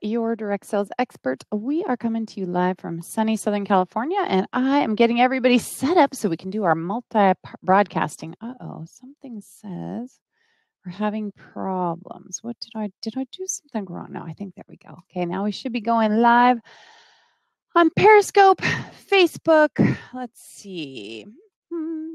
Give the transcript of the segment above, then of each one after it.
your direct sales expert. We are coming to you live from sunny Southern California, and I am getting everybody set up so we can do our multi-broadcasting. Something says we're having problems. What did I do something wrong? No, I think there we go. Okay, now we should be going live on Periscope, Facebook. Let's see.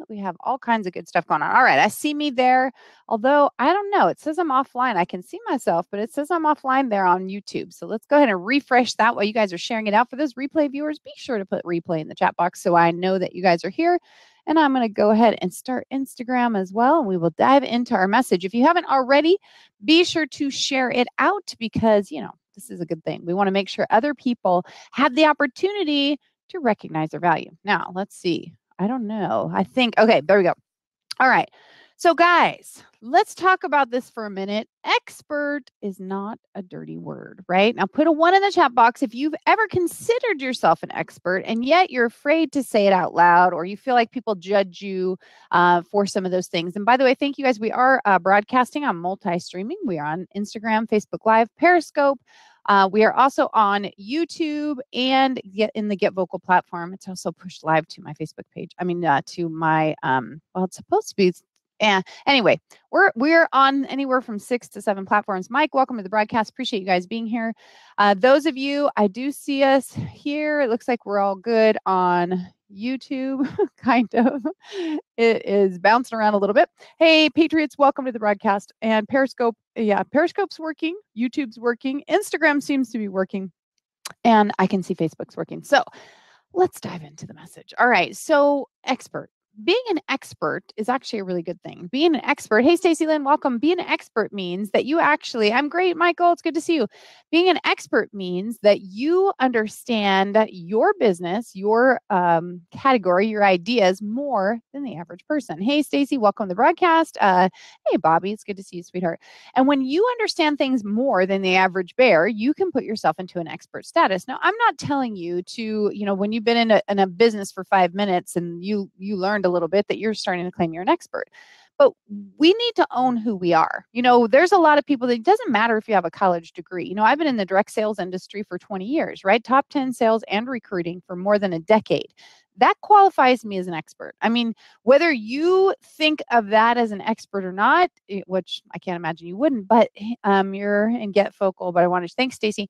We have all kinds of good stuff going on. All right, I see me there. Although, I don't know. It says I'm offline. I can see myself, but it says I'm offline there on YouTube. So let's go ahead and refresh that while you guys are sharing it out. For those replay viewers, be sure to put replay in the chat box so I know that you guys are here. And I'm going to go ahead and start Instagram as well. And we will dive into our message. If you haven't already, be sure to share it out because, this is a good thing. We want to make sure other people have the opportunity to recognize their value. Now, let's see. I don't know. Okay, there we go. All right. So guys, let's talk about this for a minute. Expert is not a dirty word, right? Now put a 1 in the chat box if you've ever considered yourself an expert and yet you're afraid to say it out loud or you feel like people judge you for some of those things. And by the way, thank you guys. We are broadcasting on multi-streaming. We are on Instagram, Facebook Live, Periscope. We are also on YouTube and in the Get Vocal platform. It's also pushed live to my Facebook page. To my, it's supposed to be. Anyway, we're on anywhere from 6 to 7 platforms. Mike, welcome to the broadcast. Appreciate you guys being here. Those of you, I do see us here. It looks like we're all good on YouTube, kind of. It is bouncing around a little bit. Hey, Patriots, welcome to the broadcast. And Periscope, Periscope's working. YouTube's working. Instagram seems to be working. And I can see Facebook's working. So let's dive into the message. All right. So expert. Being an expert is actually a really good thing. Being an expert, hey, Stacey Lynn, welcome. Being an expert means that you actually, I'm great, Michael, it's good to see you. Being an expert means that you understand your business, your category, your ideas more than the average person. Hey, Stacey, welcome to the broadcast. Hey, Bobby, it's good to see you, sweetheart. And when you understand things more than the average bear, you can put yourself into an expert status. Now, I'm not telling you to, when you've been in a business for 5 minutes and you learned a little bit that you're starting to claim you're an expert. But we need to own who we are. There's a lot of people that it doesn't matter if you have a college degree. I've been in the direct sales industry for 20 years, right? Top 10 sales and recruiting for more than a decade. That qualifies me as an expert. Whether you think of that as an expert or not, which I can't imagine you wouldn't, but you're in Get Vocal, but I want to thank Stacey.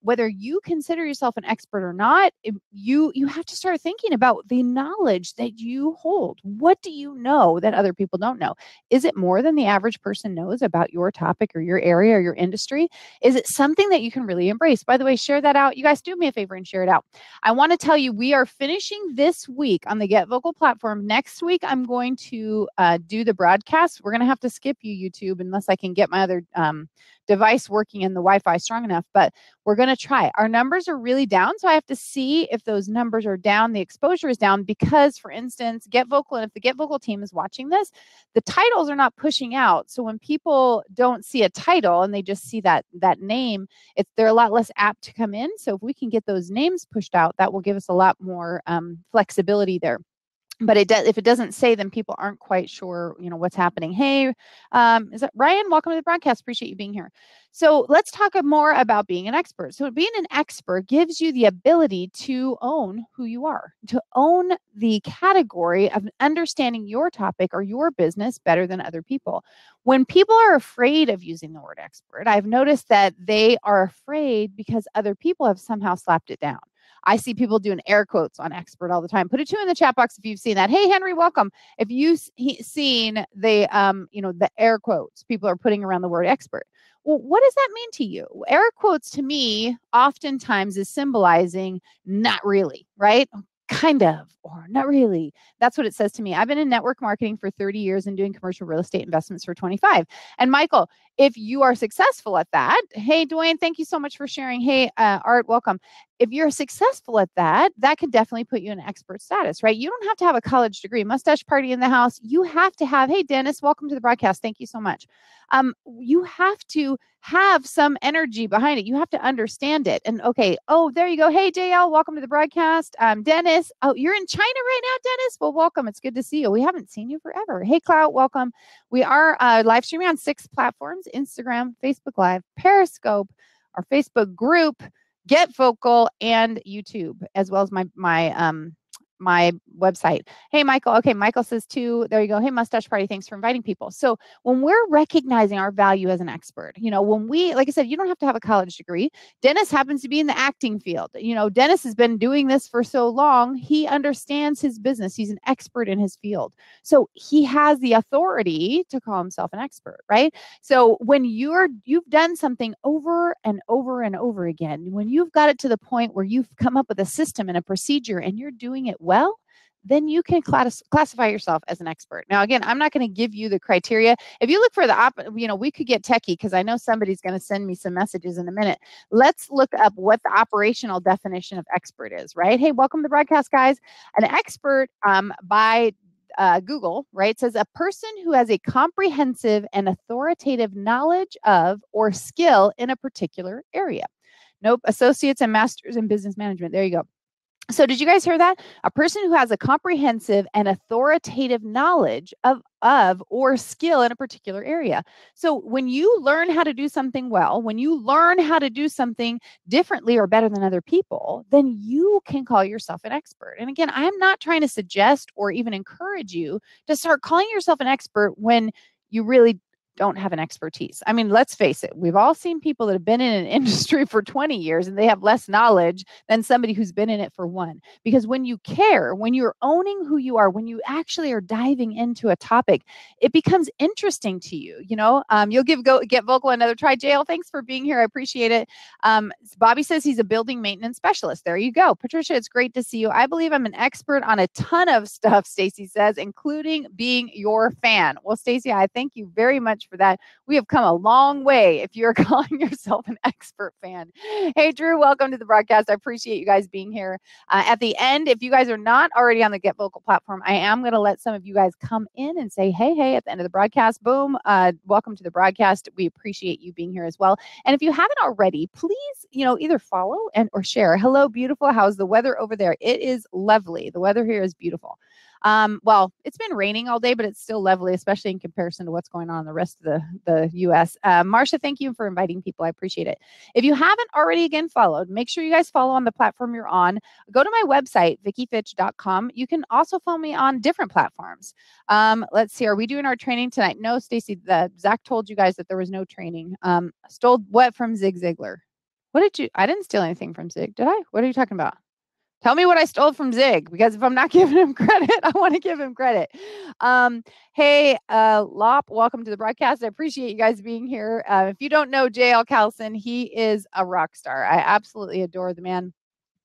Whether you consider yourself an expert or not, you have to start thinking about the knowledge that you hold. What do you know that other people don't know? Is it more than the average person knows about your topic or your area or your industry? Is it something that you can really embrace? By the way, share that out. You guys do me a favor and share it out. I want to tell you, we are finishing this week on the Get Vocal platform. Next week, I'm going to do the broadcast. We're going to have to skip you, YouTube, unless I can get my other device working and the Wi-Fi strong enough, but we're going to try. Our numbers are really down, so I have to see if those numbers are down, the exposure is down, because, for instance, Get Vocal, and if the Get Vocal team is watching this, the titles are not pushing out. So when people don't see a title and they just see that name, they're a lot less apt to come in. So if we can get those names pushed out, that will give us a lot more flexibility there. But if it doesn't say, then people aren't quite sure, what's happening. Hey, is that Ryan? Welcome to the broadcast. Appreciate you being here. So let's talk more about being an expert. So being an expert gives you the ability to own who you are, to own the category of understanding your topic or your business better than other people. When people are afraid of using the word expert, I've noticed that they are afraid because other people have somehow slapped it down. I see people doing air quotes on expert all the time. Put a 2 in the chat box if you've seen that. Hey, Henry, welcome. If you've seen the air quotes people are putting around the word expert. Well, what does that mean to you? Air quotes to me oftentimes is symbolizing not really, right? Kind of, or not really. That's what it says to me. I've been in network marketing for 30 years and doing commercial real estate investments for 25. And Michael, if you are successful at that, hey, Dwayne, thank you so much for sharing. Hey, Art, welcome. If you're successful at that, that can definitely put you in expert status, right? You don't have to have a college degree. Mustache party in the house. You have to have, hey, Dennis, welcome to the broadcast. Thank you so much. You have to have some energy behind it. You have to understand it. And okay, oh, there you go. Hey, JL, welcome to the broadcast. Dennis, oh, you're in China right now, Dennis? Well, welcome. It's good to see you. We haven't seen you forever. Hey, Clout, welcome. We are live streaming on 6 platforms: Instagram, Facebook Live, Periscope, our Facebook group, Get Vocal, and YouTube, as well as my website. Hey, Michael. Okay, Michael says too. There you go. Hey, Mustache Party. Thanks for inviting people. So when we're recognizing our value as an expert, when we, like I said, you don't have to have a college degree. Dennis happens to be in the acting field. Dennis has been doing this for so long. He understands his business. He's an expert in his field. So he has the authority to call himself an expert, right? So when you've done something over and over and over again, when you've got it to the point where you've come up with a system and a procedure and you're doing it well, then you can classify yourself as an expert. Now, again, I'm not going to give you the criteria. If you look for we could get techie because I know somebody's going to send me some messages in a minute. Let's look up what the operational definition of expert is, right? Hey, welcome to the broadcast, guys. An expert by Google, right, says a person who has a comprehensive and authoritative knowledge of or skill in a particular area. Nope, associates and masters in business management. There you go. So did you guys hear that? A person who has a comprehensive and authoritative knowledge of or skill in a particular area. So when you learn how to do something well, when you learn how to do something differently or better than other people, then you can call yourself an expert. And again, I'm not trying to suggest or even encourage you to start calling yourself an expert when you really don't have an expertise. I mean, let's face it. We've all seen people that have been in an industry for 20 years and they have less knowledge than somebody who's been in it for one. Because when you care, when you're owning who you are, when you actually are diving into a topic, it becomes interesting to you. You'll Get Vocal another try. JL, thanks for being here. I appreciate it. Bobby says he's a building maintenance specialist. There you go. Patricia, it's great to see you. I believe I'm an expert on a ton of stuff, Stacy says, including being your fan. Well, Stacy, I thank you very much for that. We have come a long way if you're calling yourself an expert fan. Hey, Drew, welcome to the broadcast. I appreciate you guys being here. At the end, if you guys are not already on the Get Vocal platform, I am going to let some of you guys come in and say, hey, at the end of the broadcast, boom, welcome to the broadcast. We appreciate you being here as well. And if you haven't already, please, either follow or share. Hello, beautiful. How's the weather over there? It is lovely. The weather here is beautiful. Well, it's been raining all day, but it's still lovely, especially in comparison to what's going on in the rest of the U.S. Marcia, thank you for inviting people. I appreciate it. If you haven't already, again, followed, make sure you guys follow on the platform you're on. Go to my website, VickiFitch.com. You can also follow me on different platforms. Let's see. Are we doing our training tonight? No, Stacy, Zach told you guys that there was no training. Stole what from Zig Ziglar? I didn't steal anything from Zig, did I? What are you talking about? Tell me what I stole from Zig, because if I'm not giving him credit, I want to give him credit. Hey, Lop, welcome to the broadcast. I appreciate you guys being here. If you don't know JL Callison, he is a rock star. I absolutely adore the man.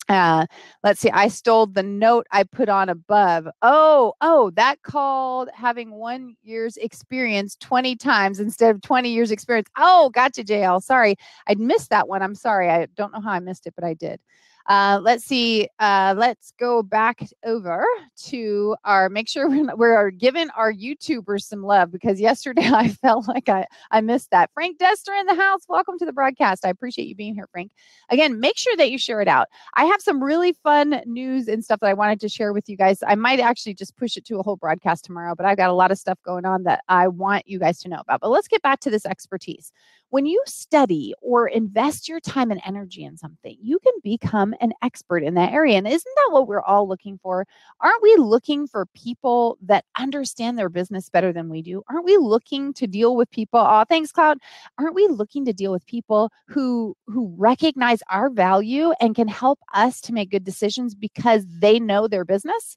Let's see. I stole the note I put on above. Oh, that called having 1 year's experience 20 times instead of 20 years experience. Oh, gotcha, JL. Sorry. I missed that one. I'm sorry. I don't know how I missed it, but I did. Let's see. Let's go back over to make sure we're giving our YouTubers some love, because yesterday I felt like I missed that. Frank Dester in the house. Welcome to the broadcast. I appreciate you being here, Frank. Again, make sure that you share it out. I have some really fun news and stuff that I wanted to share with you guys. I might actually just push it to a whole broadcast tomorrow, but I've got a lot of stuff going on that I want you guys to know about. But let's get back to this expertise. When you study or invest your time and energy in something, you can become an expert in that area. And isn't that what we're all looking for? Aren't we looking for people that understand their business better than we do? Aren't we looking to deal with people? Oh, thanks, Cloud. Aren't we looking to deal with people who recognize our value and can help us to make good decisions because they know their business?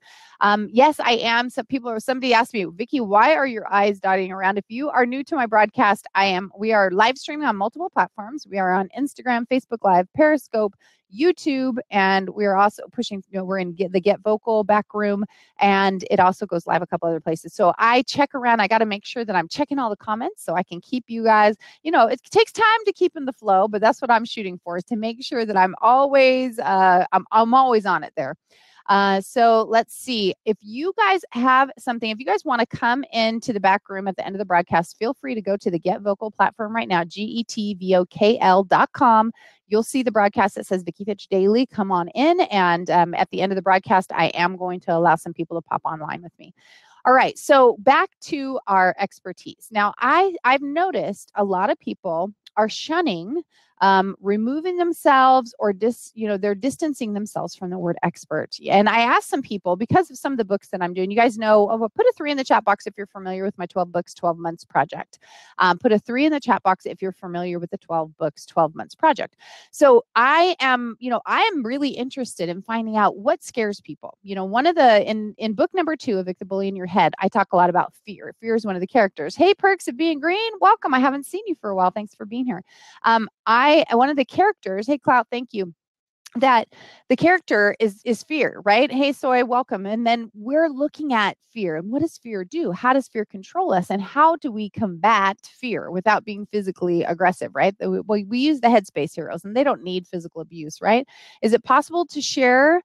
Yes, I am. Somebody asked me, Vicki, why are your eyes dotting around? If you are new to my broadcast, we are live streaming on multiple platforms. We are on Instagram, Facebook Live, Periscope, YouTube, and we're also pushing, we're in the Get Vocal back room, and it also goes live a couple other places. So I check around. I got to make sure that I'm checking all the comments so I can keep you guys, it takes time to keep in the flow, but that's what I'm shooting for, is to make sure that I'm always, I'm always on it there. So let's see. If you guys have something, if you guys want to come into the back room at the end of the broadcast, feel free to go to the Get Vocal platform right now, GETVOKL.com. You'll see the broadcast that says Vicki Fitch Daily. Come on in. And at the end of the broadcast, I am going to allow some people to pop online with me. All right. So back to our expertise. Now, I've noticed a lot of people are shunning removing themselves or they're distancing themselves from the word expert. And I asked some people, because of some of the books that I'm doing, you guys know, put a 3 in the chat box if you're familiar with my 12 books, 12 months project. Put a 3 in the chat box if you're familiar with the 12 books, 12 months project. So I am really interested in finding out what scares people. One of in book number 2 of Vic the Bully in Your Head, I talk a lot about fear. Fear is one of the characters. Hey, Perks of Being Green, welcome. I haven't seen you for a while. Thanks for being here. One of the characters, hey, Clout, thank you. That the character is fear, right? Hey, Soy, welcome. And then we're looking at fear. And what does fear do? How does fear control us? And how do we combat fear without being physically aggressive, right? We use the Headspace heroes, and they don't need physical abuse, right? Is it possible to share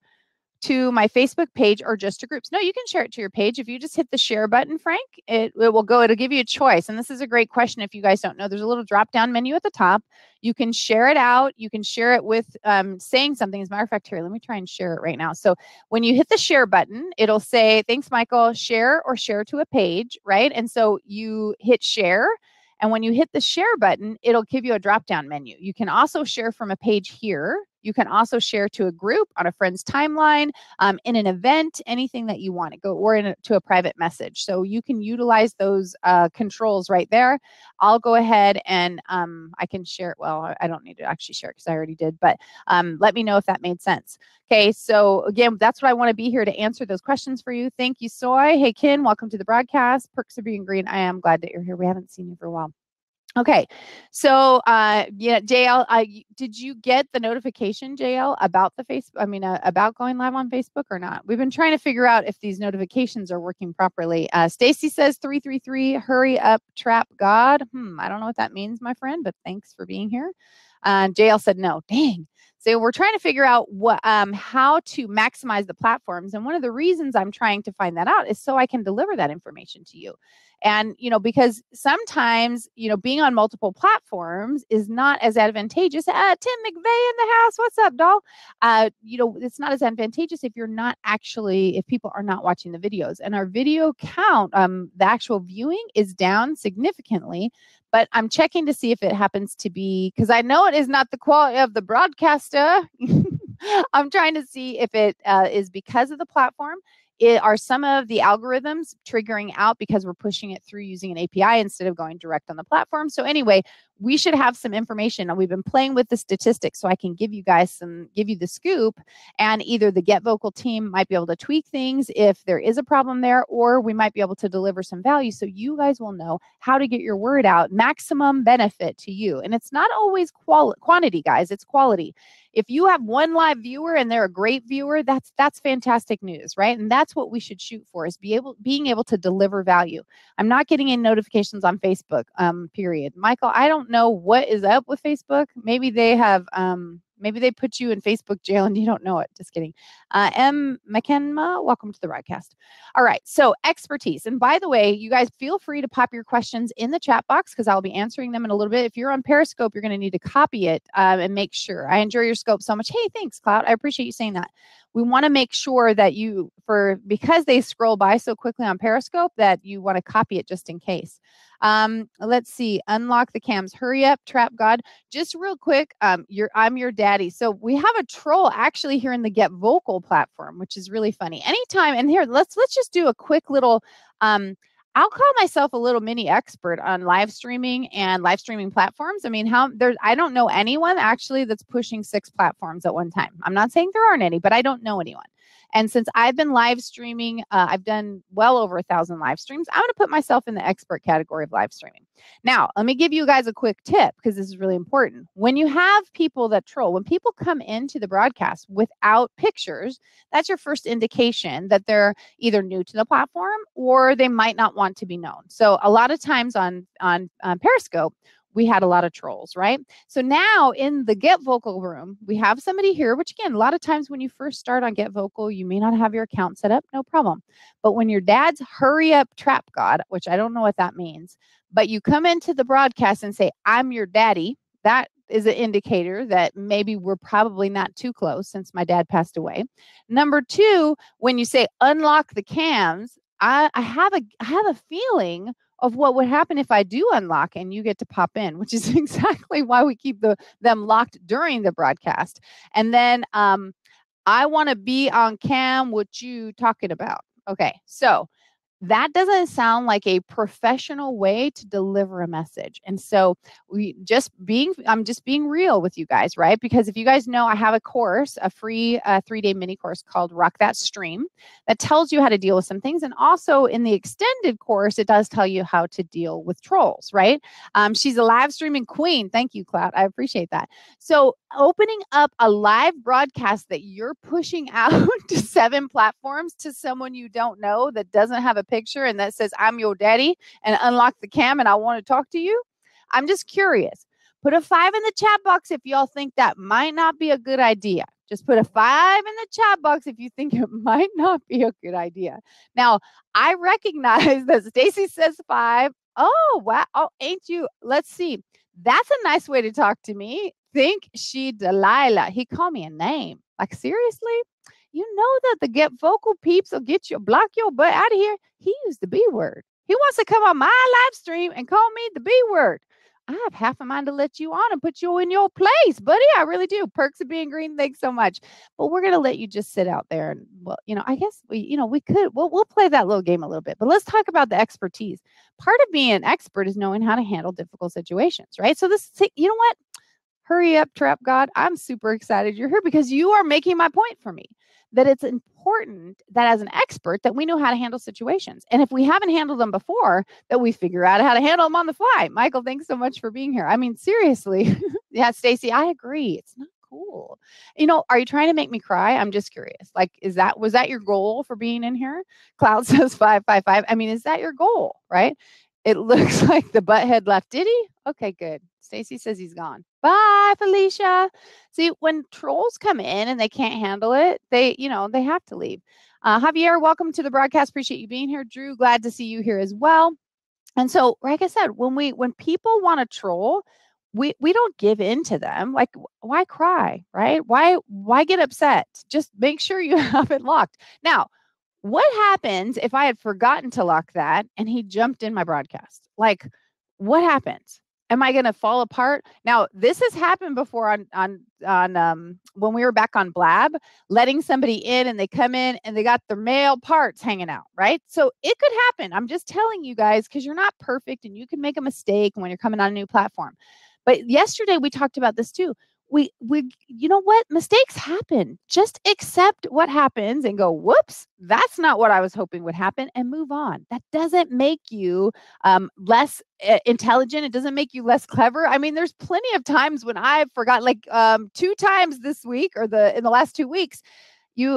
to my Facebook page or just to groups? No, you can share it to your page. If you just hit the share button, Frank, it'll give you a choice. And this is a great question. If you guys don't know, there's a little drop down menu at the top. You can share it out. You can share it with saying something. As a matter of fact, here, let me try and share it right now. So when you hit the share button, it'll say, thanks, Michael, share or share to a page, right? And so you hit share. And when you hit the share button, it'll give you a drop-down menu. You can also share from a page here. You can also share to a group, on a friend's timeline, in an event, anything that you want to go, or to a private message. So you can utilize those controls right there. I'll go ahead and I can share it. Well, I don't need to actually share it because I already did, but let me know if that made sense. Okay, so again, that's what I want to be here to answer those questions for you. Thank you, Soy. Hey, Ken, welcome to the broadcast. Perks of Being Green. I am glad that you're here. We haven't seen you for a while. Okay, so yeah, JL, did you get the notification, JL, about the about going live on Facebook or not? We've been trying to figure out if these notifications are working properly. Stacy says 333, hurry up, trap God. I don't know what that means, my friend, but thanks for being here. JL said no. Dang. So we're trying to figure out how to maximize the platforms. And one of the reasons I'm trying to find that out is so I can deliver that information to you. And, because sometimes, being on multiple platforms is not as advantageous. Tim McVeigh in the house. What's up, doll? It's not as advantageous if people are not watching the videos. And our video count, the actual viewing is down significantly. But I'm checking to see if it happens to be, because I know it is not the quality of the broadcaster. I'm trying to see if it is because of the platform. Are some of the algorithms triggering out because we're pushing it through using an API instead of going direct on the platform? So anyway, we should have some information. We've been playing with the statistics so I can give you the scoop, and either the Get Vocal team might be able to tweak things if there is a problem there, or we might be able to deliver some value so you guys will know how to get your word out, maximum benefit to you. And it's not always quantity, guys, it's quality. If you have one live viewer and they're a great viewer, that's fantastic news, right? And that's what we should shoot for, is being able to deliver value. I'm not getting any notifications on Facebook, period. Michael, I don't know what is up with Facebook. Maybe they have, maybe they put you in Facebook jail and you don't know it. Just kidding. M. McKenna, welcome to the broadcast. All right, so expertise. And by the way, you guys feel free to pop your questions in the chat box because I'll be answering them in a little bit. If you're on Periscope, you're going to need to copy it and make sure. I enjoy your scope so much. Hey, thanks, Cloud. I appreciate you saying that. We want to make sure that because they scroll by so quickly on Periscope, that you want to copy it just in case. Let's see. Unlock the cams. Hurry up, trap God. Just real quick, I'm your daddy. So we have a troll actually here in the Get Vocal platform, which is really funny. Anytime, and here, let's just do a quick little, I'll call myself a little mini expert on live streaming and live streaming platforms. I mean, I don't know anyone actually that's pushing 6 platforms at one time. I'm not saying there aren't any, but I don't know anyone. And since I've been live streaming, I've done well over 1,000 live streams. I'm going to put myself in the expert category of live streaming. Now, let me give you guys a quick tip because this is really important. When you have people that troll, when people come into the broadcast without pictures, that's your first indication that they're either new to the platform or they might not want to be known. So a lot of times on Periscope, we had a lot of trolls, right? So now in the Get Vocal room, we have somebody here, which again, a lot of times when you first start on Get Vocal, you may not have your account set up, no problem. But when your dad's hurry up trap God, which I don't know what that means, but you come into the broadcast and say, I'm your daddy, that is an indicator that maybe we're probably not too close since my dad passed away. Number 2, when you say unlock the cams, I have a feeling, of what would happen if I do unlock and you get to pop in, which is exactly why we keep them locked during the broadcast. And then I want to be on cam. What you talking about? Okay, so that doesn't sound like a professional way to deliver a message. And so I'm just being real with you guys, right? Because if you guys know, I have a course, a free 3-day mini course called Rock That Stream that tells you how to deal with some things. And also in the extended course, it does tell you how to deal with trolls, right? She's a live streaming queen. Thank you, Cloud. I appreciate that. So opening up a live broadcast that you're pushing out to 7 platforms to someone you don't know that doesn't have a picture and that says, I'm your daddy and unlock the cam and I want to talk to you. I'm just curious. Put a 5 in the chat box if y'all think that might not be a good idea. Just put a 5 in the chat box if you think it might not be a good idea. Now, I recognize that Stacy says 5. Oh, wow. Oh, ain't you? Let's see. That's a nice way to talk to me. Think she Delilah. He called me a name. Like, seriously? You know that the Get Vocal peeps will get you, block your butt out of here. He used the B word. He wants to come on my live stream and call me the B word. I have half a mind to let you on and put you in your place, buddy. I really do. Perks of being green. Thanks so much. But we're going to let you just sit out there. And, well, I guess we could, we'll play that little game a little bit, but let's talk about the expertise. Part of being an expert is knowing how to handle difficult situations, right? So you know what? Hurry up, Trap God. I'm super excited you're here because you are making my point for me that it's important that as an expert that we know how to handle situations. And if we haven't handled them before, that we figure out how to handle them on the fly. Michael, thanks so much for being here. I mean, seriously. Yeah, Stacy, I agree. It's not cool. Are you trying to make me cry? I'm just curious. Like, was that your goal for being in here? Cloud says 555. I mean, is that your goal, right? It looks like the butthead left. Did he? Okay, good. Stacy says he's gone. Bye, Felicia. See, when trolls come in and they can't handle it, they have to leave. Javier, welcome to the broadcast. Appreciate you being here. Drew, glad to see you here as well. And so, like I said, when people want to troll, we don't give in to them. Like, why cry, right? Why get upset? Just make sure you have it locked. Now, what happens if I had forgotten to lock that and he jumped in my broadcast? Like, what happens? Am I going to fall apart? Now, this has happened before on when we were back on Blab, letting somebody in and they come in and they got their male parts hanging out, right? So it could happen. I'm just telling you guys because you're not perfect and you can make a mistake when you're coming on a new platform. But yesterday we talked about this too. We you know what, mistakes happen. Just accept what happens and go, whoops, that's not what I was hoping would happen, and move on. That doesn't make you less intelligent. It doesn't make you less clever. I mean, there's plenty of times when I've forgotten, like 2 times this week or in the last 2 weeks.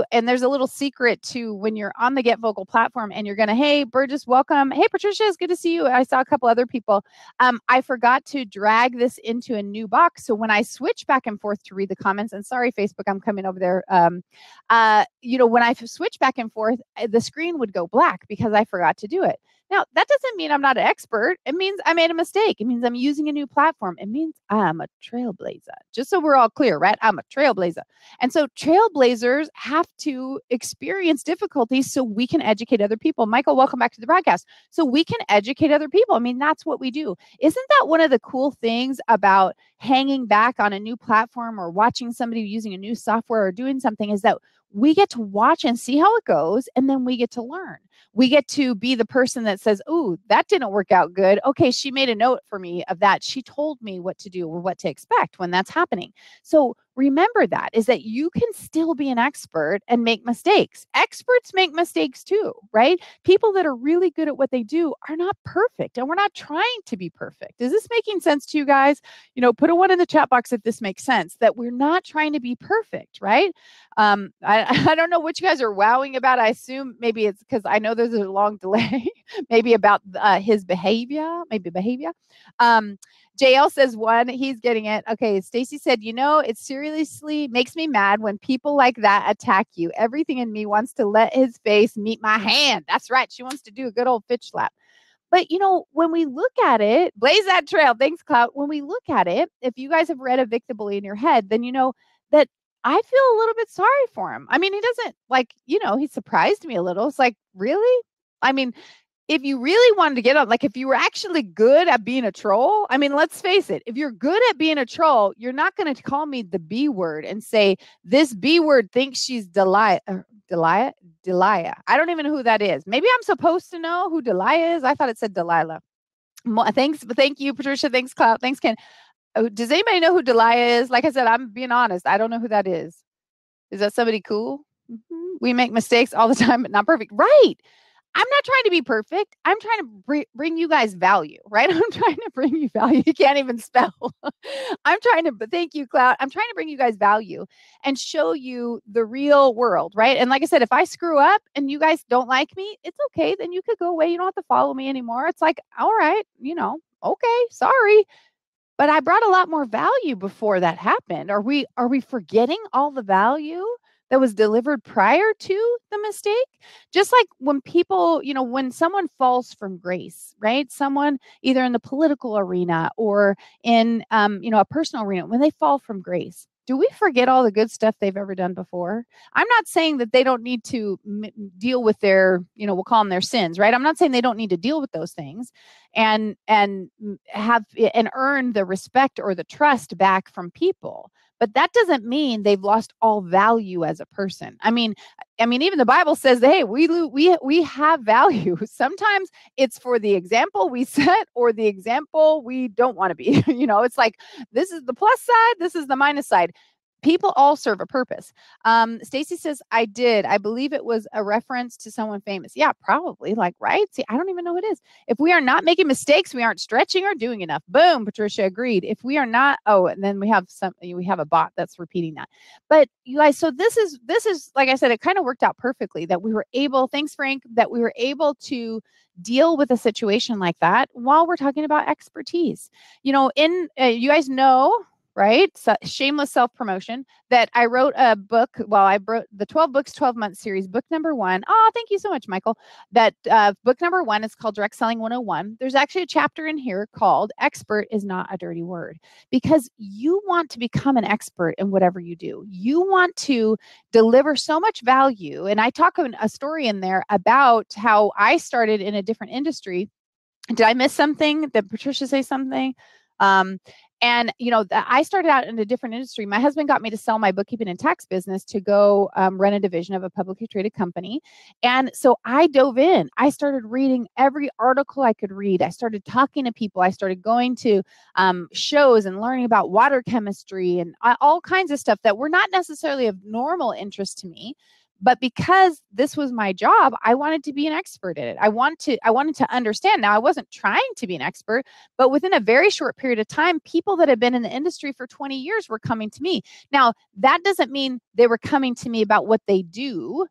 And there's a little secret to when you're on the Get Vocal platform and you're going to, hey, Burgess, welcome. Hey, Patricia, it's good to see you. I saw a couple other people. I forgot to drag this into a new box. So when I switch back and forth to read the comments, and sorry, Facebook, I'm coming over there. When I switch back and forth, the screen would go black because I forgot to do it. Now, that doesn't mean I'm not an expert. It means I made a mistake. It means I'm using a new platform. It means I'm a trailblazer. Just so we're all clear, right? I'm a trailblazer. And so trailblazers have to experience difficulties so we can educate other people. Michael, welcome back to the broadcast. So we can educate other people. I mean, that's what we do. Isn't that one of the cool things about hanging back on a new platform or watching somebody using a new software or doing something, is that we get to watch and see how it goes, and then we get to learn. We get to be the person that says, "Ooh, that didn't work out good. Okay, she made a note for me of that. She told me what to do or what to expect when that's happening." So remember that, is that you can still be an expert and make mistakes. Experts make mistakes too, right? People that are really good at what they do are not perfect, and we're not trying to be perfect. Is this making sense to you guys? Put a 1 in the chat box if this makes sense, that we're not trying to be perfect, right? I don't know what you guys are wowing about. I assume maybe it's because I know there's a long delay, maybe about his behavior, JL says 1, he's getting it. Okay, Stacy said, it seriously makes me mad when people like that attack you. Everything in me wants to let his face meet my hand. That's right. She wants to do a good old Fitch slap. But, when we look at it, blaze that trail. Thanks, Cloud. When we look at it, if you guys have read A Vic the Bully in your head, then you know that I feel a little bit sorry for him. I mean, he doesn't he surprised me a little. It's like, really? I mean, if you really wanted to get on, like if you were actually good at being a troll, I mean, let's face it, if you're good at being a troll, you're not going to call me the B word and say, this B word thinks she's Delilah. Delilah. I don't even know who that is. Maybe I'm supposed to know who Delilah is. I thought it said Delilah. Thanks. Thank you, Patricia. Thanks, Cloud. Thanks, Ken. Oh, does anybody know who Delilah is? Like I said, I'm being honest. I don't know who that is. Is that somebody cool? We make mistakes all the time, but not perfect. Right. I'm not trying to be perfect. I'm trying to bring you guys value, right? I'm trying to bring you value. You can't even spell. I'm trying to, but thank you, Cloud. I'm trying to bring you guys value and show you the real world, right? And like I said, if I screw up and you guys don't like me, it's okay. Then you could go away. You don't have to follow me anymore. It's like, all right, okay, sorry. But I brought a lot more value before that happened. Are we forgetting all the value that was delivered prior to the mistake? Just like when people, when someone falls from grace, right? Someone either in the political arena or in a personal arena, when they fall from grace, do we forget all the good stuff they've ever done before? I'm not saying that they don't need to deal with their, we'll call them their sins, right? I'm not saying they don't need to deal with those things and have and earn the respect or the trust back from people. But that doesn't mean they've lost all value as a person. I mean, even the Bible says that, hey, we have value. Sometimes it's for the example we set or the example we don't want to be. It's like, this is the plus side, this is the minus side. People all serve a purpose. Stacy says, I did. I believe it was a reference to someone famous. Yeah, probably. Like, right? See, I don't even know who it is. If we are not making mistakes, we aren't stretching or doing enough. Boom, Patricia agreed. If we are not, and then we have a bot that's repeating that. But you guys, so this is, like I said, it kind of worked out perfectly that we were able, thanks, Frank, that we were able to deal with a situation like that while we're talking about expertise. You guys know, right? So shameless self-promotion that I wrote a book. Well, I wrote the 12 books, 12 month series, book number 1. Oh, thank you so much, Michael. That book number 1 is called Direct Selling 101. There's actually a chapter in here called Expert is Not a Dirty Word, because you want to become an expert in whatever you do. You want to deliver so much value. And I talk a story in there about how I started in a different industry. Did I miss something? Did Patricia say something? And, I started out in a different industry. My husband got me to sell my bookkeeping and tax business to go run a division of a publicly traded company. And so I dove in. I started reading every article I could read. I started talking to people. I started going to shows and learning about water chemistry and all kinds of stuff that were not necessarily of normal interest to me. But because this was my job, I wanted to be an expert in it. I wanted to understand. Now, I wasn't trying to be an expert, but within a very short period of time, people that had been in the industry for 20 years were coming to me. Now, that doesn't mean they were coming to me about what they do,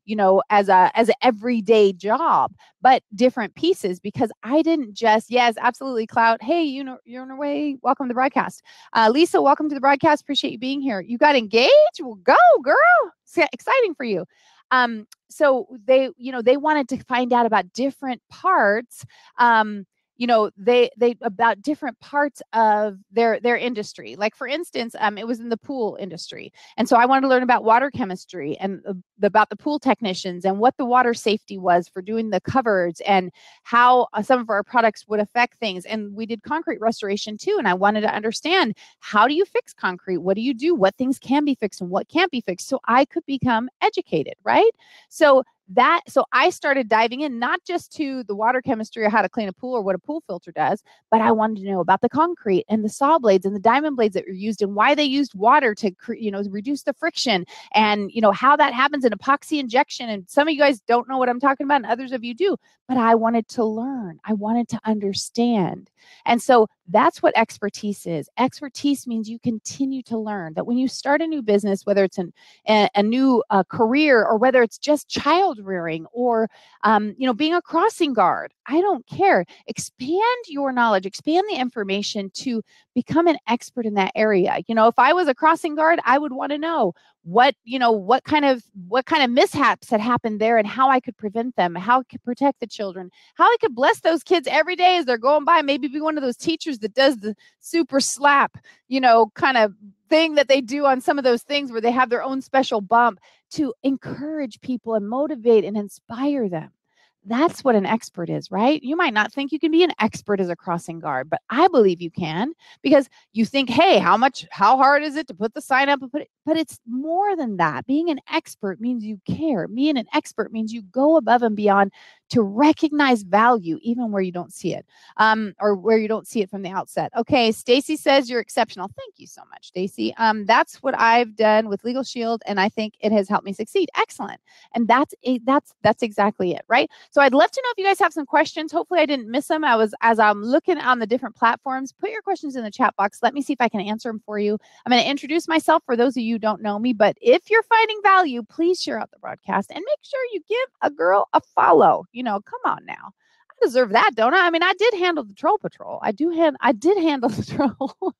as an everyday job, but different pieces, because I didn't just, yes, absolutely, Cloud. Hey, you're on your way. Welcome to the broadcast. Lisa, welcome to the broadcast. Appreciate you being here. You got engaged? Well, go, girl. It's exciting for you. So they wanted to find out about different parts, they about different parts of their industry. Like, for instance, it was in the pool industry. And so I wanted to learn about water chemistry and about the pool technicians and what the water safety was for doing the cupboards and how some of our products would affect things. And we did concrete restoration too. And I wanted to understand, how do you fix concrete? What do you do? What things can be fixed and what can't be fixed? So I could become educated, right? So I started diving in, not just to the water chemistry or how to clean a pool or what a pool filter does, but I wanted to know about the concrete and the saw blades and the diamond blades that were used and why they used water to, reduce the friction, and, how that happens in epoxy injection. And some of you guys don't know what I'm talking about and others of you do, but I wanted to learn. I wanted to understand. And so that's what expertise is. Expertise means you continue to learn, that when you start a new business, whether it's a new career or whether it's just child rearing or, being a crossing guard, I don't care. Expand your knowledge, expand the information to become an expert in that area. If I was a crossing guard, I would want to know what kind of mishaps had happened there and how I could prevent them, how I could protect the children, how I could bless those kids every day as they're going by, maybe be one of those teachers that does the super slap, kind of thing that they do on some of those things where they have their own special bump to encourage people and motivate and inspire them. That's what an expert is, right? You might not think you can be an expert as a crossing guard, but I believe you can, because you think, hey, how hard is it to put the sign up and put it? But it's more than that. Being an expert means you care. Being an expert means you go above and beyond to recognize value even where you don't see it, or where you don't see it from the outset. Okay, Stacy says you're exceptional. Thank you so much, Stacy. That's what I've done with Legal Shield, and I think it has helped me succeed. Excellent. And that's exactly it, right? So I'd love to know if you guys have some questions. Hopefully I didn't miss them. As I'm looking on the different platforms, put your questions in the chat box. Let me see if I can answer them for you. I'm going to introduce myself for those of you who don't know me, but if you're finding value, please share out the broadcast and make sure you give a girl a follow. Come on now. I deserve that, don't I? I mean, I did handle the troll patrol. I did handle the troll.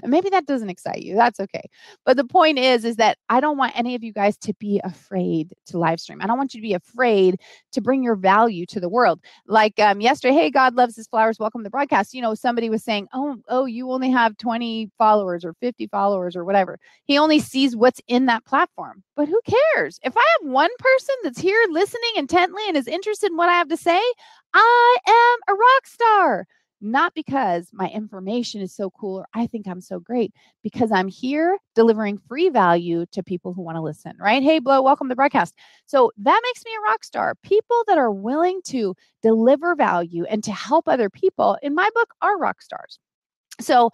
Maybe that doesn't excite you. That's okay. But the point is that I don't want any of you guys to be afraid to live stream. I don't want you to be afraid to bring your value to the world. Like yesterday, hey, God loves his flowers. Welcome to the broadcast. Somebody was saying, oh, you only have 20 followers or 50 followers or whatever. He only sees what's in that platform. But who cares? If I have one person that's here listening intently and is interested in what I have to say, I am a rock star. Not because my information is so cool or I think I'm so great, because I'm here delivering free value to people who want to listen, right? Hey, Blow, welcome to the broadcast. So that makes me a rock star. People that are willing to deliver value and to help other people, in my book, are rock stars. So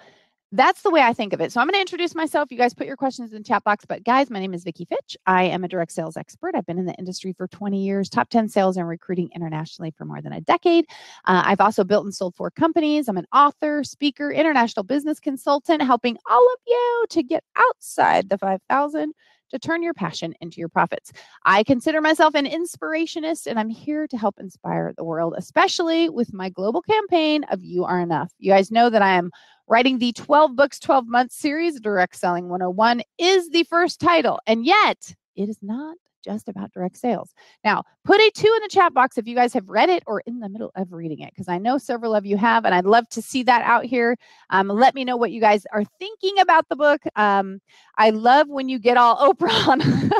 that's the way I think of it. So I'm going to introduce myself. You guys put your questions in the chat box. But guys, my name is Vicki Fitch. I am a direct sales expert. I've been in the industry for 20 years, top 10 sales and recruiting internationally for more than a decade. I've also built and sold 4 companies. I'm an author, speaker, international business consultant, helping all of you to get outside the 5,000 to turn your passion into your profits. I consider myself an inspirationist, and I'm here to help inspire the world, especially with my global campaign of You Are Enough. You guys know that I am writing the 12 books, 12 months series. Direct Selling 101 is the first title, and yet it is not just about direct sales. Now, put a 2 in the chat box if you guys have read it or in the middle of reading it, because I know several of you have, and I'd love to see that out here. Let me know what you guys are thinking about the book. I love when you get all Oprah on.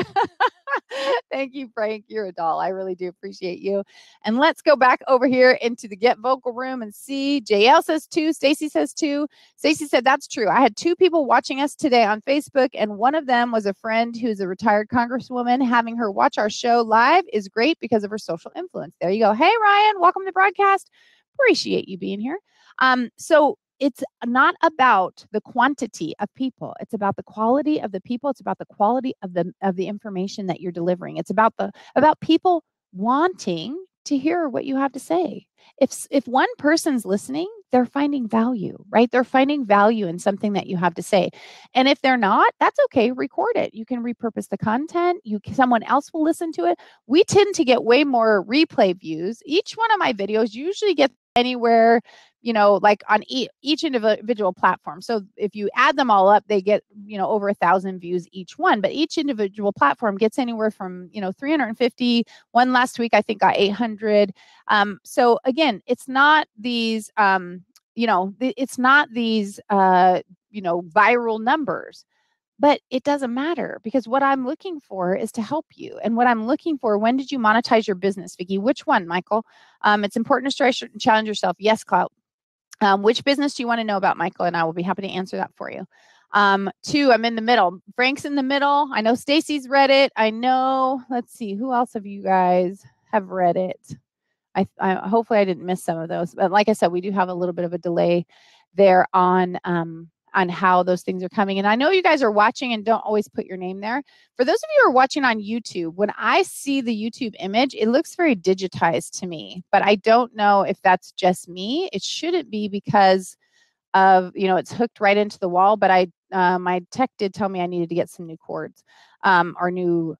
Thank you, Frank. You're a doll. I really do appreciate you. And let's go back over here into the Get Vocal room and see. JL says 2. Stacy says 2. Stacy said, that's true. I had 2 people watching us today on Facebook, and one of them was a friend who's a retired congresswoman. Having her watch our show live is great because of her social influence. There you go. Hey, Ryan, welcome to the broadcast. Appreciate you being here. So it's not about the quantity of people. It's about the quality of the people. It's about the quality of the information that you're delivering. It's about people wanting to hear what you have to say. If one person's listening, they're finding value, right? They're finding value in something that you have to say. And if they're not, that's okay. Record it. You can repurpose the content. Someone else will listen to it. We tend to get way more replay views. Each one of my videos usually gets anywhere, like on each individual platform. So if you add them all up, they get, over 1,000 views each one. But each individual platform gets anywhere from, 350. One last week, I think, got 800. So again, it's not these, it's not these, viral numbers. But it doesn't matter, because what I'm looking for is to help you. And what I'm looking for, when did you monetize your business, Vicki? Which one, Michael? It's important to stretch and challenge yourself. Yes, Clout. Which business do you want to know about, Michael? And I will be happy to answer that for you. 2, I'm in the middle. Frank's in the middle. I know Stacy's read it. I know, let's see, who else of you guys have read it? I hopefully I didn't miss some of those. But like I said, we do have a little bit of a delay there on how those things are coming. And I know you guys are watching and don't always put your name there. For those of you who are watching on YouTube, when I see the YouTube image, it looks very digitized to me, but I don't know if that's just me. It shouldn't be, because of, it's hooked right into the wall, but my tech did tell me I needed to get some new cords, or new,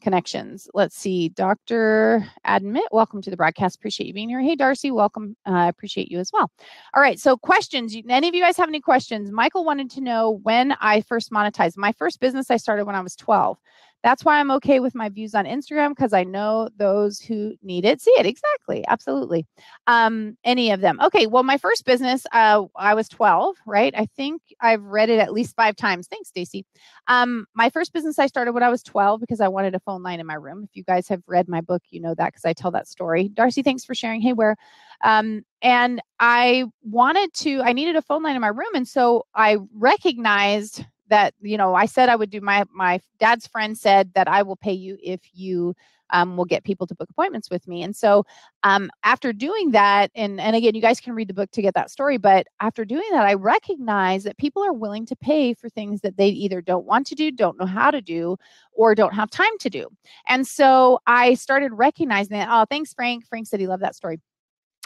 connections. Let's see. Dr. Admit, welcome to the broadcast. Appreciate you being here. Hey, Darcy, welcome. I appreciate you as well. All right. So questions. Any of you guys have any questions? Michael wanted to know when I first monetized. My first business I started when I was 12. That's why I'm okay with my views on Instagram, because I know those who need it see it. Exactly. Absolutely. Any of them. Okay. Well, my first business, I was 12, right? I think I've read it at least 5 times. Thanks, Stacy. My first business I started when I was 12 because I wanted a phone line in my room. If you guys have read my book, you know that because I tell that story. Darcy, thanks for sharing. Hey, where? And I needed a phone line in my room. And so I recognized that, I said I would do my dad's friend said that I will pay you if you will get people to book appointments with me. And so after doing that, and again, you guys can read the book to get that story, but after doing that, I recognize that people are willing to pay for things that they either don't want to do, don't know how to do, or don't have time to do. And so I started recognizing that. Oh, thanks, Frank. Frank said he loved that story.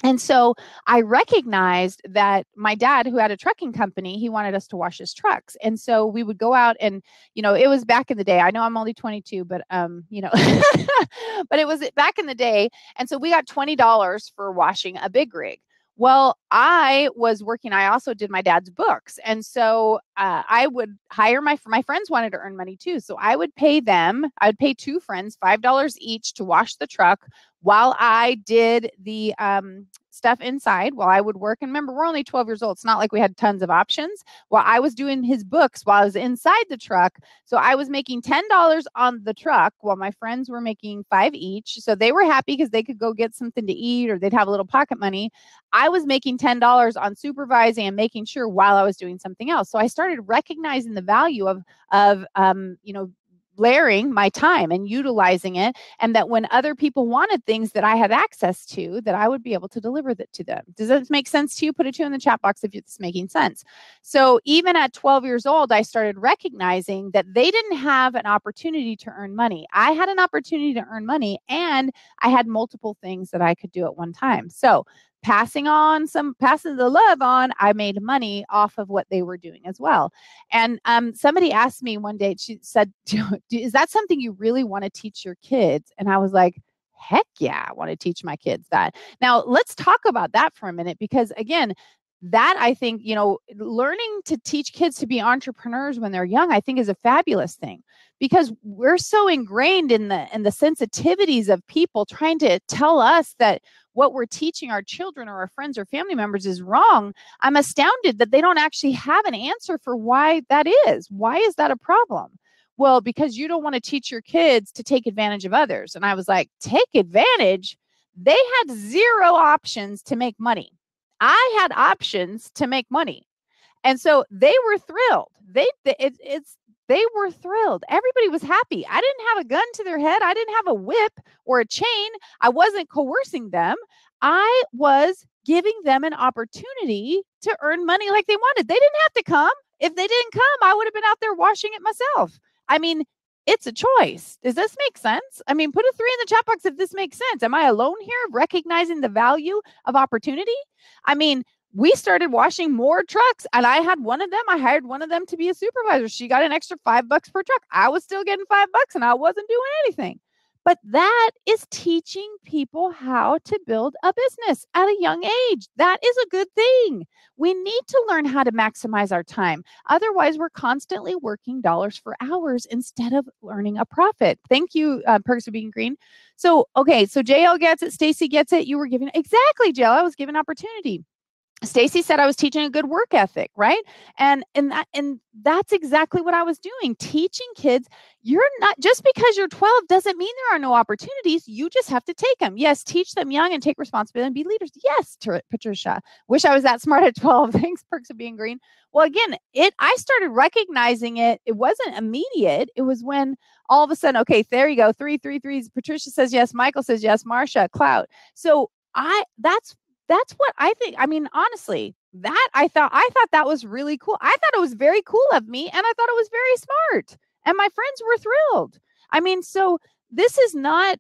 And so I recognized that my dad, who had a trucking company, he wanted us to wash his trucks. And so we would go out and, it was back in the day. I know I'm only 22, but, but it was back in the day. And so we got $20 for washing a big rig. Well, I was working. I also did my dad's books. And so I would hire my friends wanted to earn money too. So I would pay them. I would pay 2 friends $5 each to wash the truck while I did the stuff inside, while I would work. And remember, we're only 12 years old. It's not like we had tons of options. While I was doing his books, while I was inside the truck. So I was making $10 on the truck while my friends were making 5 each. So they were happy because they could go get something to eat or they'd have a little pocket money. I was making $10 on supervising and making sure while I was doing something else. So I started recognizing the value of layering my time and utilizing it, and that when other people wanted things that I had access to, that I would be able to deliver that to them. Does that make sense to you? Put a 2 in the chat box if it's making sense. So even at 12 years old, I started recognizing that they didn't have an opportunity to earn money. I had an opportunity to earn money, and I had multiple things that I could do at one time. So passing the love on, I made money off of what they were doing as well. And somebody asked me one day, she said, is that something you really want to teach your kids? And I was like, heck yeah, I want to teach my kids that. Now, let's talk about that for a minute, because again, that I think, learning to teach kids to be entrepreneurs when they're young, I think is a fabulous thing, because we're so ingrained in the sensitivities of people trying to tell us that what we're teaching our children or our friends or family members is wrong. I'm astounded that they don't actually have an answer for why that is. Why is that a problem? Well, because you don't want to teach your kids to take advantage of others. And I was like, take advantage? They had 0 options to make money. I had options to make money. And so they were thrilled. They were thrilled. Everybody was happy. I didn't have a gun to their head. I didn't have a whip or a chain. I wasn't coercing them. I was giving them an opportunity to earn money like they wanted. They didn't have to come. If they didn't come, I would have been out there washing it myself. I mean, it's a choice. Does this make sense? I mean, put a 3 in the chat box if this makes sense. Am I alone here recognizing the value of opportunity? I mean, we started washing more trucks, and I had one of them. I hired one of them to be a supervisor. She got an extra $5 per truck. I was still getting $5 and I wasn't doing anything. But that is teaching people how to build a business at a young age. That is a good thing. We need to learn how to maximize our time. Otherwise, we're constantly working dollars for hours instead of earning a profit. Thank you, Perks of Being Green. So, okay, so JL gets it. Stacy gets it. You were giving, exactly, JL. I was given opportunity. Stacy said I was teaching a good work ethic, right? And that's exactly what I was doing. Teaching kids, you're not, just because you're 12 doesn't mean there are no opportunities. You just have to take them. Yes, teach them young and take responsibility and be leaders. Yes, Patricia. Wish I was that smart at 12. Thanks, Perks of Being Green. Well, again, I started recognizing it. It wasn't immediate. It was when all of a sudden, okay, there you go. 3 threes. Patricia says yes. Michael says yes. Marsha, Cloud. So that's what I think. I mean, honestly, that I thought that was really cool. I thought it was very cool of me, and I thought it was very smart. And my friends were thrilled. I mean, so this is not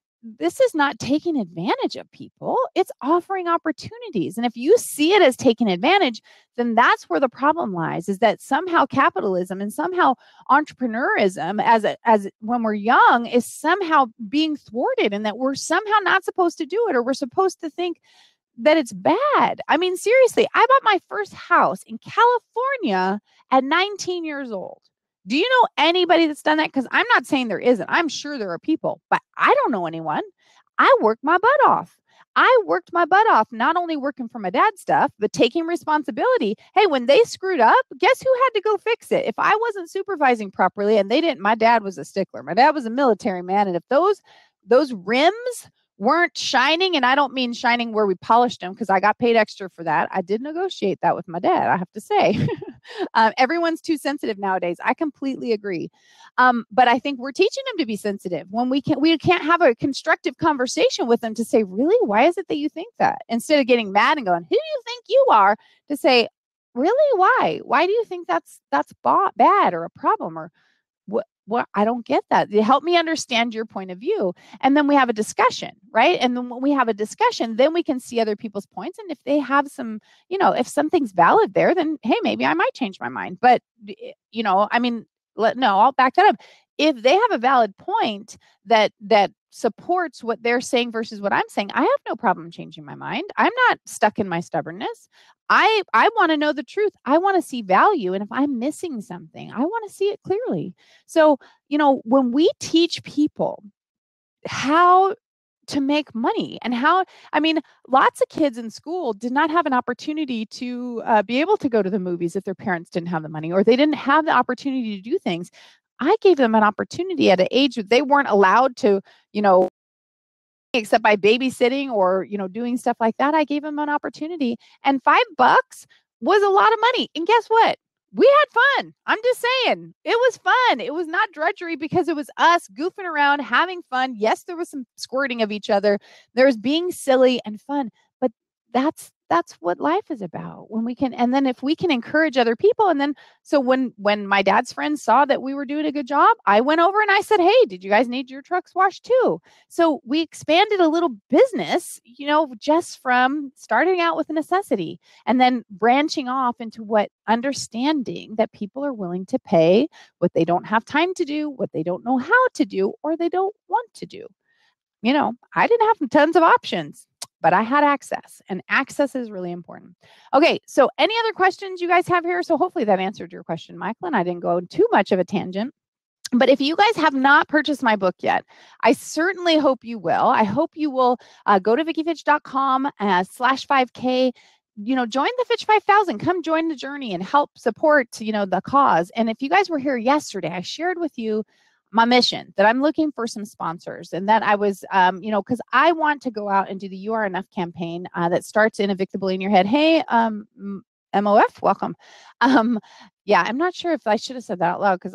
taking advantage of people. It's offering opportunities. And if you see it as taking advantage, then that's where the problem lies, is that somehow capitalism and somehow entrepreneurism as when we're young is somehow being thwarted, and that we're somehow not supposed to do it, or we're supposed to think that it's bad. I mean, seriously, I bought my first house in California at 19 years old. Do you know anybody that's done that? Because I'm not saying there isn't. I'm sure there are people, but I don't know anyone. I worked my butt off. I worked my butt off, not only working for my dad's stuff, but taking responsibility. Hey, when they screwed up, guess who had to go fix it? If I wasn't supervising properly and they didn't, my dad was a stickler. My dad was a military man. And if those rims weren't shining, and I don't mean shining where we polished them because I got paid extra for that. I did negotiate that with my dad, I have to say. Everyone's too sensitive nowadays. I completely agree. But I think we're teaching them to be sensitive when we can't have a constructive conversation with them to say, really, why is it that you think that? Instead of getting mad and going, who do you think you are? To say, really, why? Why do you think that's bad or a problem or what I don't get that. Help me understand your point of view. And then we have a discussion, right? And then when we have a discussion, then we can see other people's points. And if they have some, if something's valid there, then hey, maybe I might change my mind. But I mean, no, I'll back that up. If they have a valid point that supports what they're saying versus what I'm saying, I have no problem changing my mind. I'm not stuck in my stubbornness. I want to know the truth. I want to see value. And if I'm missing something, I want to see it clearly. So, when we teach people how to make money and lots of kids in school did not have an opportunity to be able to go to the movies if their parents didn't have the money or they didn't have the opportunity to do things. I gave them an opportunity at an age that they weren't allowed to, except by babysitting or, doing stuff like that. I gave them an opportunity, and $5 was a lot of money. And guess what? We had fun. I'm just saying, it was fun. It was not drudgery because it was us goofing around, having fun. Yes, there was some squirting of each other. There was being silly and fun, but that's what life is about. When we can, and then if we can encourage other people, and then so when my dad's friends saw that we were doing a good job, I went over and I said, hey, did you guys need your trucks washed too? So we expanded a little business, just from starting out with a necessity and then branching off into what understanding that people are willing to pay what they don't have time to do, what they don't know how to do, or they don't want to do. I didn't have tons of options, but I had access, and access is really important. Okay, so any other questions you guys have here? So hopefully that answered your question, Michael, and I didn't go too much of a tangent. But if you guys have not purchased my book yet, I certainly hope you will. I hope you will go to VickiFitch.com/5K. Join the Fitch 5000. Come join the journey and help support, the cause. And if you guys were here yesterday, I shared with you my mission that I'm looking for some sponsors, and that I was, because I want to go out and do the You Are Enough campaign that starts in Evictable in Your Head. Hey, MOF, welcome. Yeah, I'm not sure if I should have said that out loud because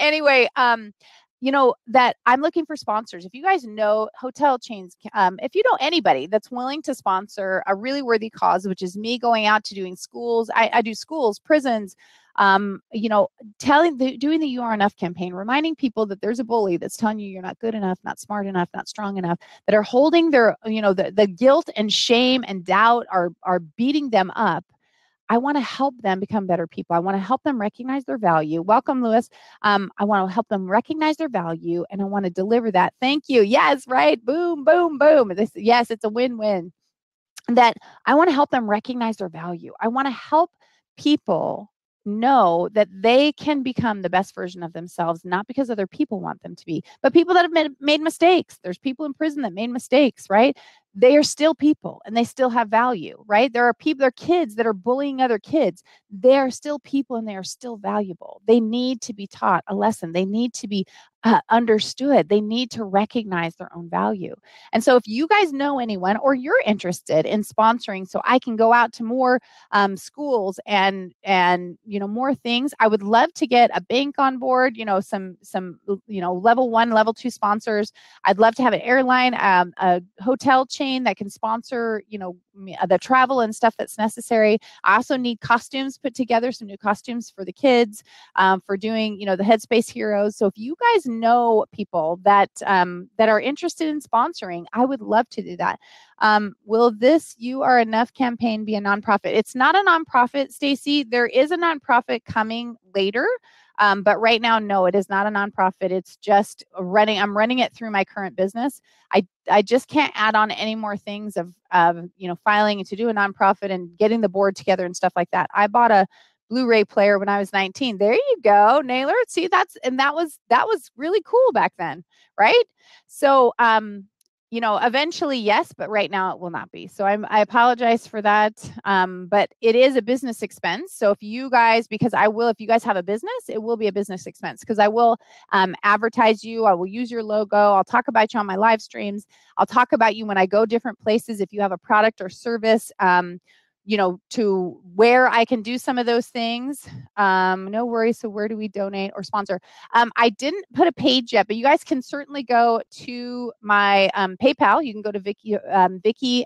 anyway, that I'm looking for sponsors. If you guys know hotel chains, if you know anybody that's willing to sponsor a really worthy cause, which is me going out to doing schools, I do schools, prisons, doing the You Are Enough campaign, reminding people that there's a bully that's telling you you're not good enough, not smart enough, not strong enough, that are holding their, the guilt and shame and doubt are beating them up. I want to help them become better people. I want to help them recognize their value. Welcome, Lewis. I want to help them recognize their value, and I want to deliver that. Thank you. Yes, right. Boom, boom, boom. Yes, it's a win-win. That I want to help them recognize their value. I want to help people know that they can become the best version of themselves, not because other people want them to be, but people that have made mistakes. There's people in prison that made mistakes, right? They are still people and they still have value, right? There are kids that are bullying other kids. They are still people and they are still valuable. They need to be taught a lesson. They need to be understood. They need to recognize their own value. And so if you guys know anyone or you're interested in sponsoring so I can go out to more schools and more things, I would love to get a bank on board, some level 1, level 2 sponsors. I'd love to have an airline, a hotel chain that can sponsor, the travel and stuff that's necessary. I also need costumes put together, some new costumes for the kids, for doing, the Headspace Heroes. So if you guys know people that are interested in sponsoring, I would love to do that. Will this You Are Enough campaign be a nonprofit? It's not a nonprofit, Stacy. There is a nonprofit coming later. But right now, no, it is not a nonprofit. It's just running. I'm running it through my current business. I just can't add on any more things of filing to do a nonprofit and getting the board together and stuff like that. I bought a Blu-ray player when I was 19. There you go, Naylor. See, that was really cool back then, right? So, eventually, yes, but right now it will not be. So I apologize for that. But it is a business expense. So if you guys, if you guys have a business, it will be a business expense because I will advertise you. I will use your logo. I'll talk about you on my live streams. I'll talk about you when I go different places. If you have a product or service, to where I can do some of those things. No worries. So where do we donate or sponsor? I didn't put a page yet, but you guys can certainly go to my PayPal. You can go to Vicki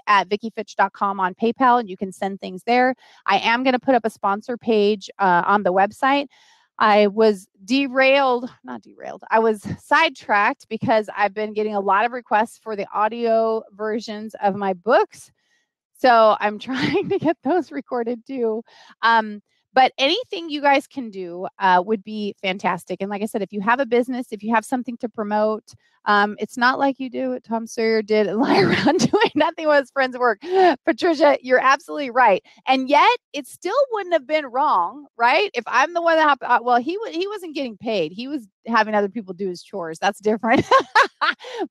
at VickiFitch.com on PayPal, and you can send things there. I am going to put up a sponsor page on the website. I was I was sidetracked because I've been getting a lot of requests for the audio versions of my books. So I'm trying to get those recorded too. But anything you guys can do would be fantastic. And like I said, if you have a business, if you have something to promote, it's not like you do what Tom Sawyer did and lie around doing nothing with his friends' work. Patricia, you're absolutely right. And yet it still wouldn't have been wrong, right? If I'm the one that he wasn't getting paid. He was having other people do his chores. That's different.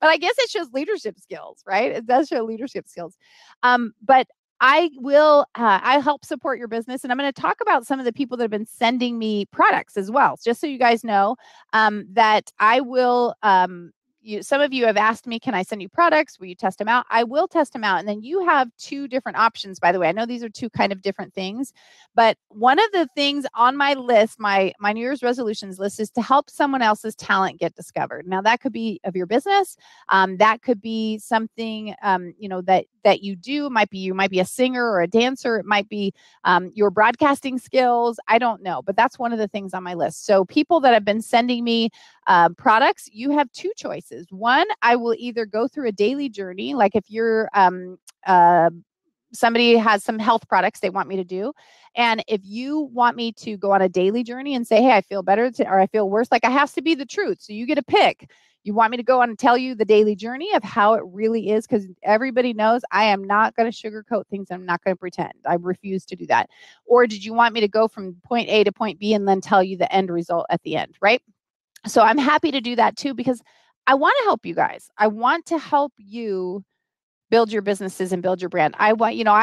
But I guess it shows leadership skills, right? It does show leadership skills. But I help support your business. And I'm going to talk about some of the people that have been sending me products as well. Just so you guys know that I will, some of you have asked me, can I send you products? Will you test them out? I will test them out. And then you have two different options, by the way. I know these are two kind of different things, but one of the things on my list, my New Year's resolutions list, is to help someone else's talent get discovered. Now that could be of your business. That could be something, that you do. You might be a singer or a dancer. It might be your broadcasting skills. I don't know, but that's one of the things on my list. So people that have been sending me products, you have two choices. One, I will either go through a daily journey, like if you're somebody has some health products they want me to do. And if you want me to go on a daily journey and say, hey, I feel better or I feel worse, like I have to be the truth. So you get to pick. You want me to go on and tell you the daily journey of how it really is, because everybody knows I am not going to sugarcoat things. I'm not going to pretend. I refuse to do that. Or did you want me to go from point A to point B and then tell you the end result at the end, right? So I'm happy to do that too, because I want to help you guys. I want to help you build your businesses and build your brand. I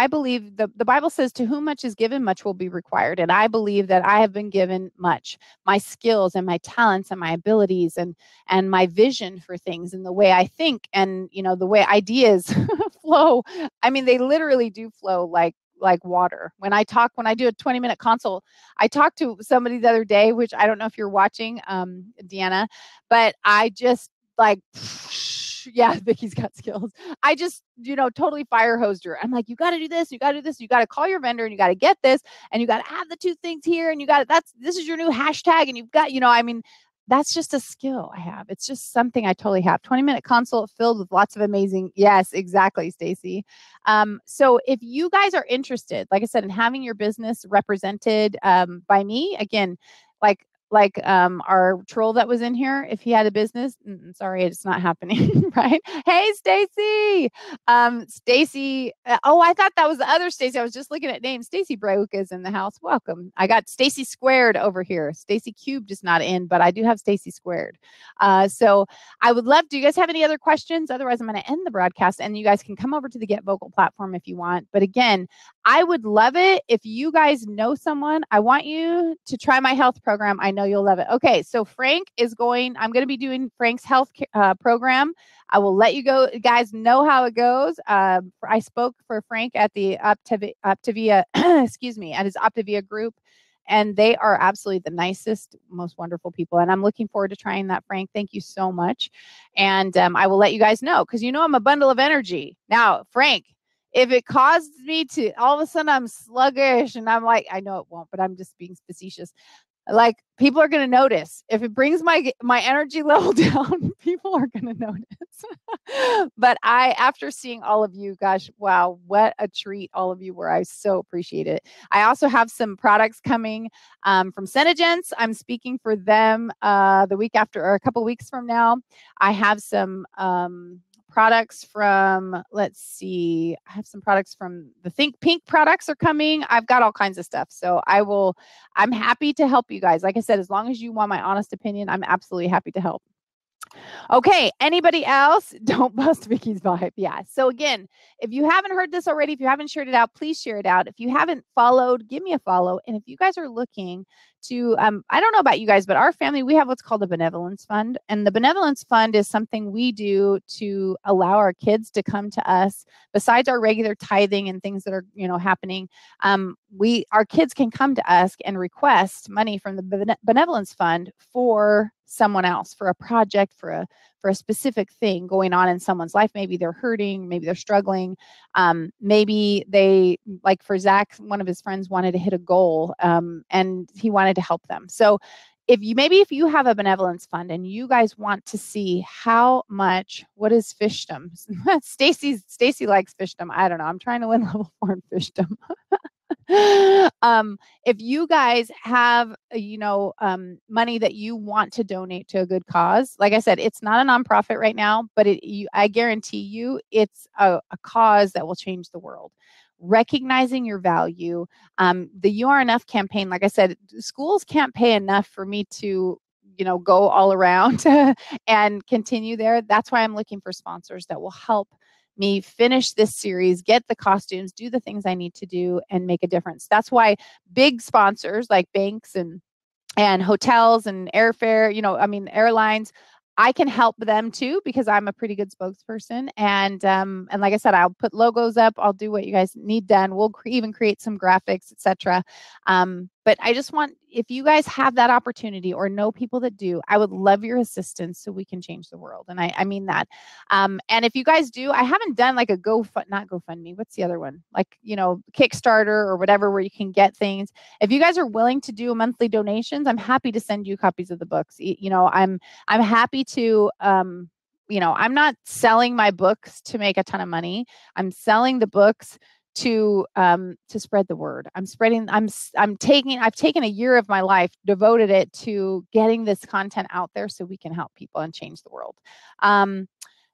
believe the Bible says to whom much is given, much will be required. And I believe that I have been given much. My skills and my talents and my abilities and my vision for things and the way I think and, the way ideas flow. I mean, they literally do flow like water. When I do a 20-minute consult, I talked to somebody the other day, which I don't know if you're watching, Deanna, but I just yeah, Vicki's got skills. I just, totally fire hosed her. I'm like, you got to do this. You got to do this. You got to call your vendor and you got to get this and you got to have the two things here. And this is your new hashtag. And you've got, that's just a skill I have. It's just something I totally have. 20-minute consult filled with lots of amazing. Yes, exactly, Stacy. So if you guys are interested, like I said, in having your business represented by me, again, like our troll that was in here, if he had a business, sorry, it's not happening, right? Hey, Stacy. Stacy. I thought that was the other Stacy. I was just looking at names. Stacy Brauch is in the house. Welcome. I got Stacy Squared over here. Stacy Cubed is not in, but I do have Stacy Squared. So I would love. Do you guys have any other questions? Otherwise, I'm going to end the broadcast, and you guys can come over to the Get Vocal platform if you want. But again, I would love it if you guys know someone. I want you to try my health program. I know you'll love it. Okay, so I'm going to be doing Frank's health program. I will let you guys know how it goes. I spoke for Frank at the Optavia, at his Optavia group, and they are absolutely the nicest, most wonderful people. And I'm looking forward to trying that, Frank. Thank you so much. And I will let you guys know, because I'm a bundle of energy. Now, Frank, if it caused me to, all of a sudden I'm sluggish and I'm like, I know it won't, but I'm just being facetious. Like, people are going to notice. If it brings my energy level down, people are going to notice. But after seeing all of you, gosh, wow, what a treat all of you were. I so appreciate it. I also have some products coming from Senegence. I'm speaking for them the week after, or a couple weeks from now. I have some products from, let's see, I have some products from the Think Pink products are coming. I've got all kinds of stuff. So I'm happy to help you guys. Like I said, as long as you want my honest opinion, I'm absolutely happy to help. Okay, anybody else? Don't bust Vicki's vibe. Yeah. So again, if you haven't heard this already, if you haven't shared it out, please share it out. If you haven't followed, give me a follow. And if you guys are looking to, I don't know about you guys, but our family, we have what's called a benevolence fund. And the benevolence fund is something we do to allow our kids to come to us besides our regular tithing and things that are, happening. Our kids can come to us and request money from the benevolence fund for someone else, for a project, for a specific thing going on in someone's life. Maybe they're hurting, maybe they're struggling. Maybe they, like for Zach, one of his friends wanted to hit a goal, and he wanted to help them. So if you have a benevolence fund and you guys want to see how much, what is fishdom? Stacy likes fishdom. I don't know. I'm trying to win level 4 in fishdom. If you guys have, money that you want to donate to a good cause, like I said, it's not a nonprofit right now, but I guarantee you it's a cause that will change the world. Recognizing your value. The You Are Enough campaign, like I said, schools can't pay enough for me to go all around and continue there. That's why I'm looking for sponsors that will help me finish this series, get the costumes, do the things I need to do, and make a difference. That's why big sponsors like banks and hotels and airfare, airlines, I can help them too because I'm a pretty good spokesperson. And like I said, I'll put logos up. I'll do what you guys need done. We'll even create some graphics, etc. But I just want, if you guys have that opportunity or know people that do, I would love your assistance so we can change the world. And I mean that. And if you guys do, I haven't done like a not GoFundMe. What's the other one? Like, Kickstarter or whatever, where you can get things. If you guys are willing to do monthly donations, I'm happy to send you copies of the books. I'm happy to, I'm not selling my books to make a ton of money. I'm selling the books to spread the word. I've taken a year of my life, devoted it to getting this content out there so we can help people and change the world.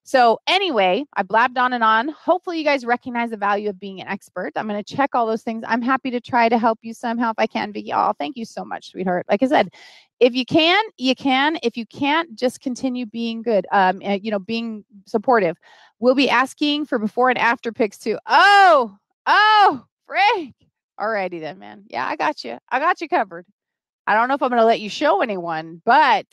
So anyway, I blabbed on and on. Hopefully you guys recognize the value of being an expert. I'm going to check all those things. I'm happy to try to help you somehow if I can, Vicki. Oh, thank you so much, sweetheart. Like I said, if you can, you can. If you can't, just continue being good, being supportive. We'll be asking for before and after pics too. Oh, Frank. Alrighty then, man. Yeah, I got you. I got you covered. I don't know if I'm going to let you show anyone, but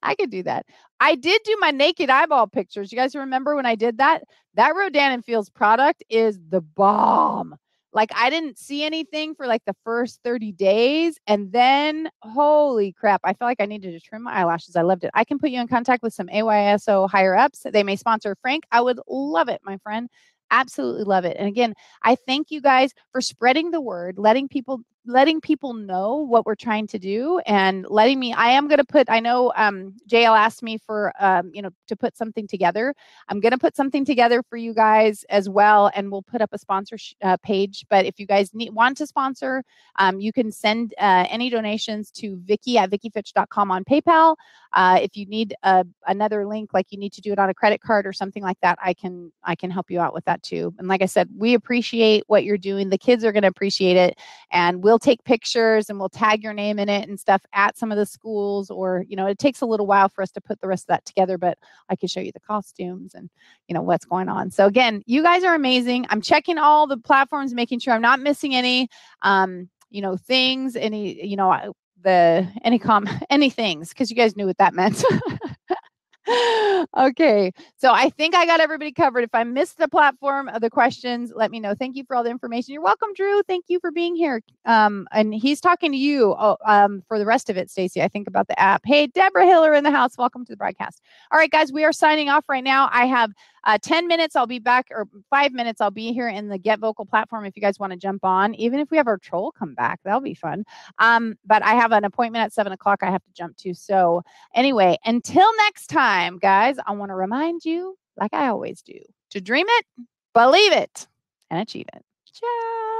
I could do that. I did do my naked eyeball pictures. You guys remember when I did that? That Rodan and Fields product is the bomb. Like, I didn't see anything for like the first 30 days. And then, holy crap, I felt like I needed to trim my eyelashes. I loved it. I can put you in contact with some AYSO higher ups. They may sponsor Frank. I would love it, my friend. Absolutely love it. And again, I thank you guys for spreading the word, letting people know what we're trying to do, and letting me. I am going to put, I know JL asked me for to put something together. I'm going to put something together for you guys as well, and we'll put up a sponsor page. But if you guys want to sponsor, you can send any donations to Vicki at vickifitch.com on PayPal. If you need another link, like you need to do it on a credit card or something like that, I can help you out with that too. And like I said, we appreciate what you're doing. The kids are going to appreciate it, and we'll take pictures and we'll tag your name in it and stuff at some of the schools. Or it takes a little while for us to put the rest of that together, but I can show you the costumes and what's going on. So again, you guys are amazing. I'm checking all the platforms, making sure I'm not missing any things, any things, because you guys knew what that meant. Okay, so I think I got everybody covered. If I missed the platform of the questions, let me know. Thank you for all the information. You're welcome, Drew. Thank you for being here. And he's talking to you for the rest of it, Stacy. I think about the app. Hey, Deborah Hiller in the house. Welcome to the broadcast. All right, guys, we are signing off right now. I have 10 minutes. I'll be back, or 5 minutes. I'll be here in the Get Vocal platform if you guys want to jump on. Even if we have our troll come back, that'll be fun. But I have an appointment at 7 o'clock I have to jump to. So anyway, until next time, guys, I want to remind you, like I always do, to dream it, believe it, and achieve it. Ciao.